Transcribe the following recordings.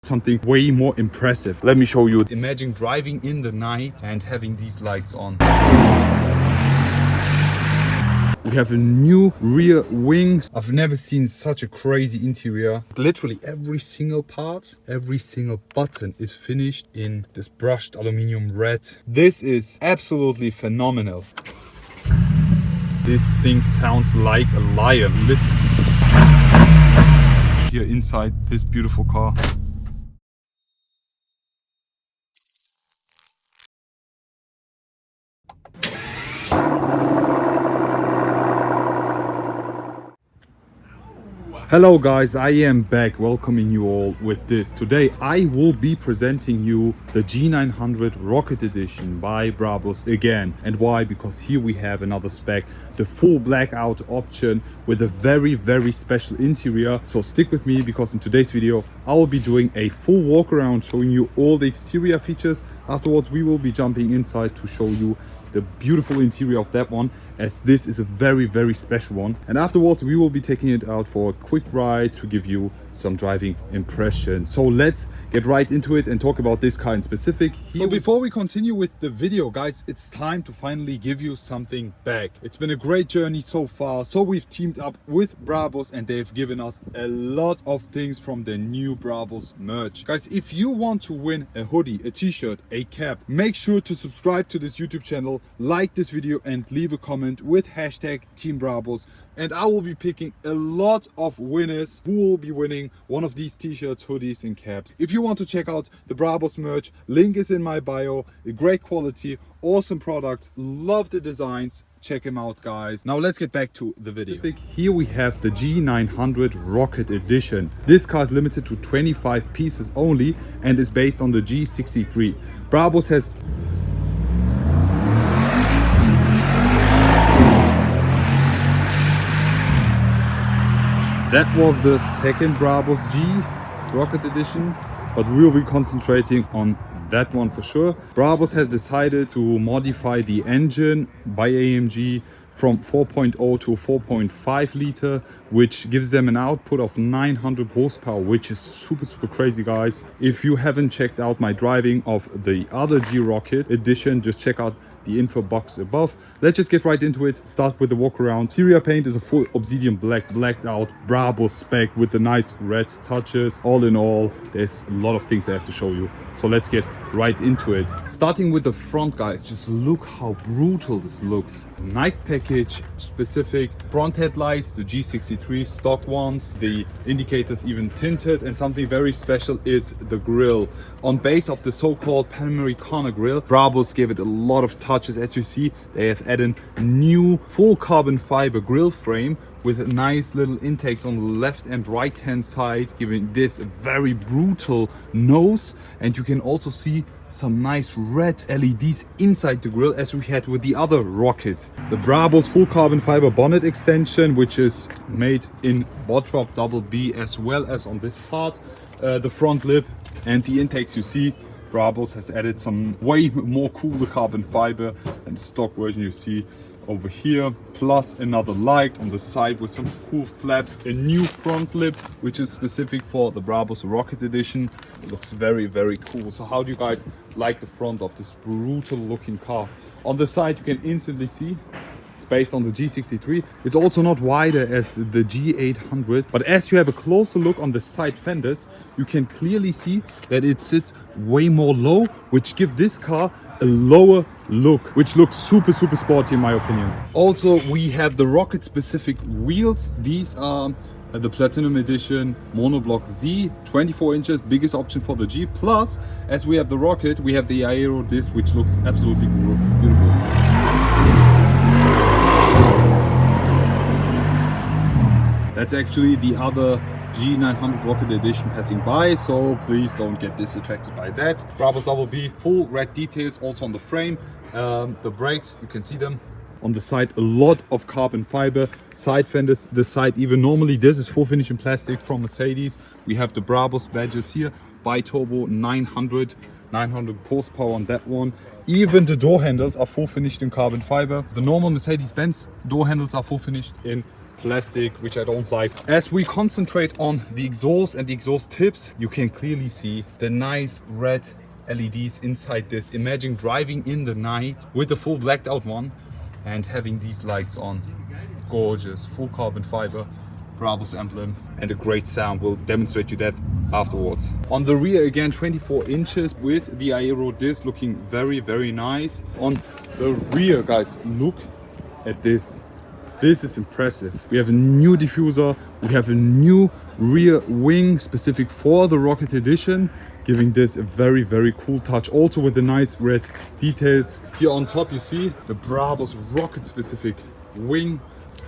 something way more impressive. Let me show you. Imagine driving in the night and having these lights on. We have a new rear wings. I've never seen such a crazy interior. Literally every single part, every single button is finished in this brushed aluminum red. This is absolutely phenomenal. This thing sounds like a lion. Listen. Here inside this beautiful car. Hello guys, I am back welcoming you all with this. Today I will be presenting you the G900 Rocket Edition by Brabus again. And why? Because here we have another spec, the full blackout option with a very special interior. So stick with me, because in today's video I will be doing a full walk around showing you all the exterior features. Afterwards we will be jumping inside to show you the beautiful interior of that one, as this is a very special one. And afterwards we will be taking it out for a quick ride to give you some driving impression. So let's get right into it and talk about this car in specific. So before we continue with the video, guys, it's time to finally give you something back. It's been a great journey so far. So we've teamed up with Brabus and they've given us a lot of things from the new Brabus merch. Guys, if you want to win a hoodie, a t-shirt, a cap, make sure to subscribe to this YouTube channel, like this video and leave a comment with hashtag Team Brabus, and I will be picking a lot of winners who will be winning one of these t-shirts, hoodies and caps. If you want to check out the Brabus merch, link is in my bio. A great quality, awesome products, love the designs. Check them out, guys. Now let's get back to the video. Here we have the G900 Rocket Edition. This car is limited to 25 pieces only and is based on the G63. Brabus has That was the second Brabus G Rocket Edition, but we'll be concentrating on that one for sure. Brabus has decided to modify the engine by AMG from 4.0 to 4.5 liter, which gives them an output of 900 horsepower, which is super crazy, guys. If you haven't checked out my driving of the other G Rocket Edition, just check out the info box above. Let's just get right into it. Start with the walk around. Interior paint is a full obsidian blacked out Brabus spec with the nice red touches. All in all, there's a lot of things I have to show you, so let's get right into it. Starting with the front, guys, just look how brutal this looks. Night package specific front headlights, the G63 stock ones, the indicators even tinted, and something very special is the grille. On base of the so-called Panamera corner grille, Brabus gave it a lot of touches. As you see, they have added new full carbon fiber grille frame with nice little intakes on the left and right hand side, giving this a very brutal nose. And you can also see some nice red LEDs inside the grille, as we had with the other Rocket. The Brabus full carbon fiber bonnet extension, which is made in Bottrop Double B, as well as on this part, the front lip and the intakes. You see Brabus has added some way more cooler carbon fiber than the stock version you see over here, plus another light on the side with some cool flaps, a new front lip which is specific for the Brabus Rocket Edition. It looks very cool. So how do you guys like the front of this brutal looking car? On the side you can instantly see it's based on the G63. It's also not wider as the G800, but as you have a closer look on the side fenders, you can clearly see that it sits way more low, which gives this car a lower look, which looks super sporty in my opinion. Also, we have the Rocket specific wheels. These are the Platinum Edition Monoblock Z, 24 inches, biggest option for the G. Plus, as we have the Rocket, we have the Aero disc, which looks absolutely beautiful. That's actually the other G900 Rocket Edition passing by, so please don't get distracted by that. Brabus Double B, full red details also on the frame. The brakes, you can see them on the side, a lot of carbon fiber. Side fenders, the side even normally this is full finish in plastic from Mercedes. We have the Brabus badges here, bi-turbo 900 horsepower on that one. Even the door handles are full finished in carbon fiber. The normal Mercedes-Benz door handles are full finished in plastic, which I don't like. As we concentrate on the exhaust and the exhaust tips, you can clearly see the nice red LEDs inside this. Imagine driving in the night with a full blacked out one and having these lights on. Gorgeous, full carbon fiber Brabus emblem, and a great sound. We'll demonstrate you that afterwards. On the rear again, 24 inches with the aero disc, looking very, very nice. On the rear, guys, look at this. This is impressive. We have a new diffuser, we have a new rear wing specific for the Rocket Edition, giving this a very, very cool touch. Also with the nice red details. Here on top you see the Brabus Rocket specific wing.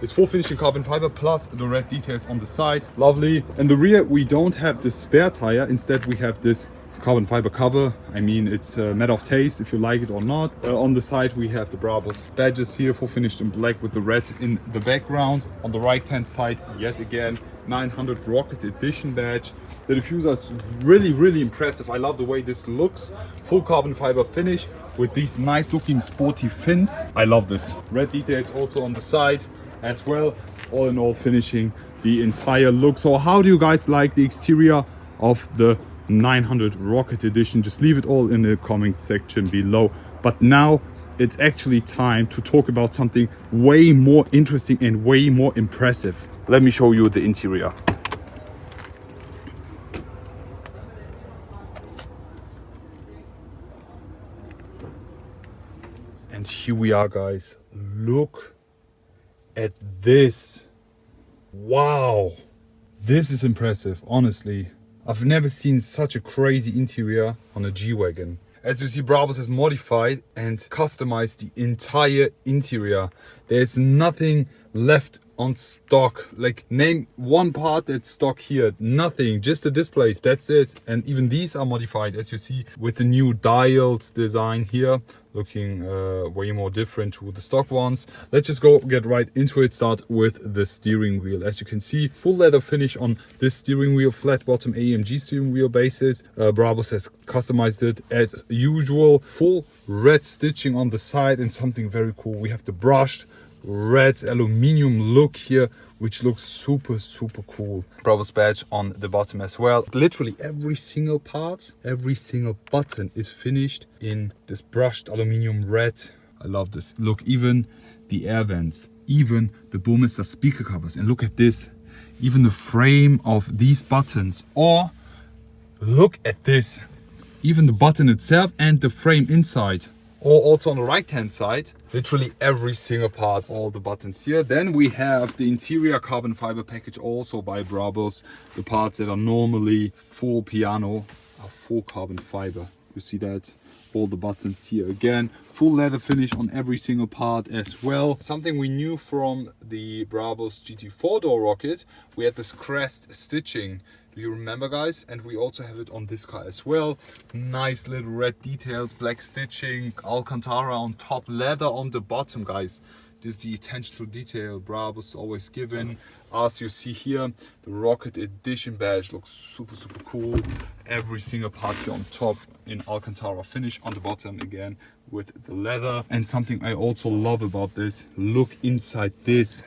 It's full finishing carbon fiber plus the red details on the side. Lovely. In the rear we don't have the spare tire. Instead we have this carbon fiber cover. I mean, it's a matter of taste if you like it or not. On the side we have the Brabus badges here, full finished in black with the red in the background. On the right hand side, yet again, 900 Rocket Edition badge. The diffuser is really, really impressive. I love the way this looks. Full carbon fiber finish with these nice looking sporty fins. I love this. Red details also on the side as well. All in all, finishing the entire look. So how do you guys like the exterior of the 900 Rocket Edition? Just leave it all in the comment section below. But now it's actually time to talk about something way more interesting and way more impressive. Let me show you the interior. And here we are, guys. Look at this. Wow, this is impressive, honestly. I've never seen such a crazy interior on a G-Wagon. As you see, Brabus has modified and customized the entire interior. There's nothing left on stock. Like, name one part that's stock here. Nothing, just the displays, that's it. And even these are modified, as you see, with the new dials design here, looking way more different to the stock ones. Let's just get right into it. Start with the steering wheel. As you can see, full leather finish on this steering wheel, flat bottom AMG steering wheel basis. Brabus has customized it as usual. Full red stitching on the side, and something very cool, we have the brushed red aluminium look here, which looks super, super cool. Brabus badge on the bottom as well. Literally every single part, every single button is finished in this brushed aluminium red. I love this look. Even the air vents, even the Burmester speaker covers, and look at this, even the frame of these buttons. Or look at this, even the button itself and the frame inside. Or also on the right hand side, literally every single part, all the buttons here. Then we have the interior carbon fiber package also by Brabus. The parts that are normally full piano are full carbon fiber. You see that? All the buttons here again. Full leather finish on every single part as well. Something we knew from the Brabus GT 4-door rocket, we had this crest stitching. Do you remember, guys? And we also have it on this car as well. Nice little red details, black stitching, Alcantara on top, leather on the bottom, guys. This is the attention to detail Brabus always given. As you see here, the Rocket Edition badge looks super, super cool. Every single part here on top in Alcantara finish, on the bottom again with the leather. And something I also love about this, look inside this.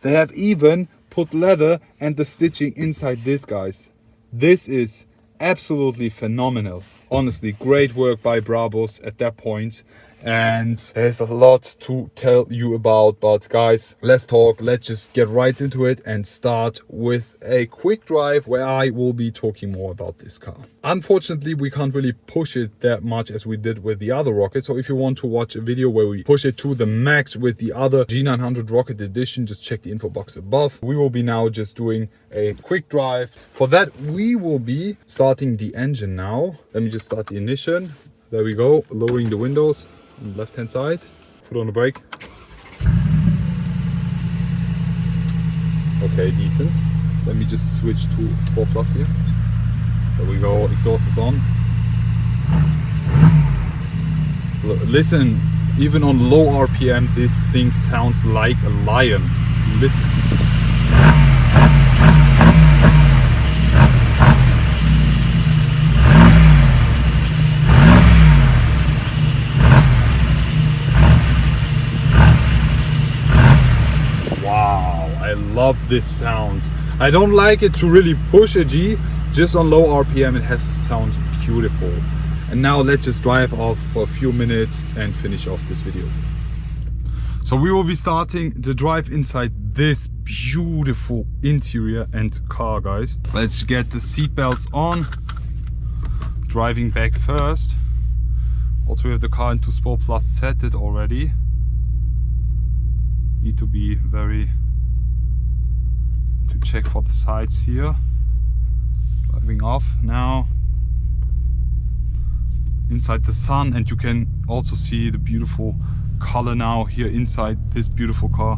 They have even put leather and the stitching inside this, guys. This is absolutely phenomenal. Honestly, great work by Brabus at that point. And there's a lot to tell you about, but guys, let's talk. Let's just get right into it and start with a quick drive where I will be talking more about this car. Unfortunately, we can't really push it that much as we did with the other rocket. So if you want to watch a video where we push it to the max with the other G900 Rocket Edition, just check the info box above. We will be now just doing a quick drive. For that, we will be starting the engine now. Let me just start the ignition. There we go, lowering the windows. On the left hand side, put on the brake. Okay, decent. Let me just switch to Sport Plus here. There we go, exhaust is on. Listen, even on low RPM, this thing sounds like a lion. Listen. love this sound. I don't like it to really push a G, just on low RPM it has to sound beautiful. And now let's just drive off for a few minutes and finish off this video. So we will be starting the drive inside this beautiful interior and car, guys. Let's get the seat belts on. Driving back first. Also we have the car into Sport Plus set it already. Need to be to check for the sides here. Driving off now. Inside the sun, and you can also see the beautiful color now here inside this beautiful car.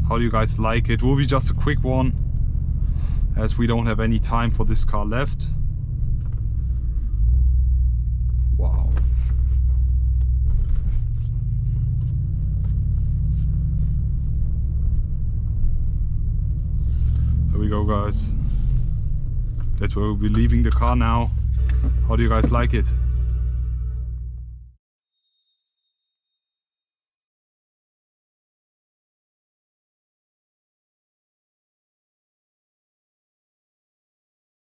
How do you guys like it? Will be just a quick one, as we don't have any time for this car left. Wow. There we go, guys. That's where we'll be leaving the car now. How do you guys like it?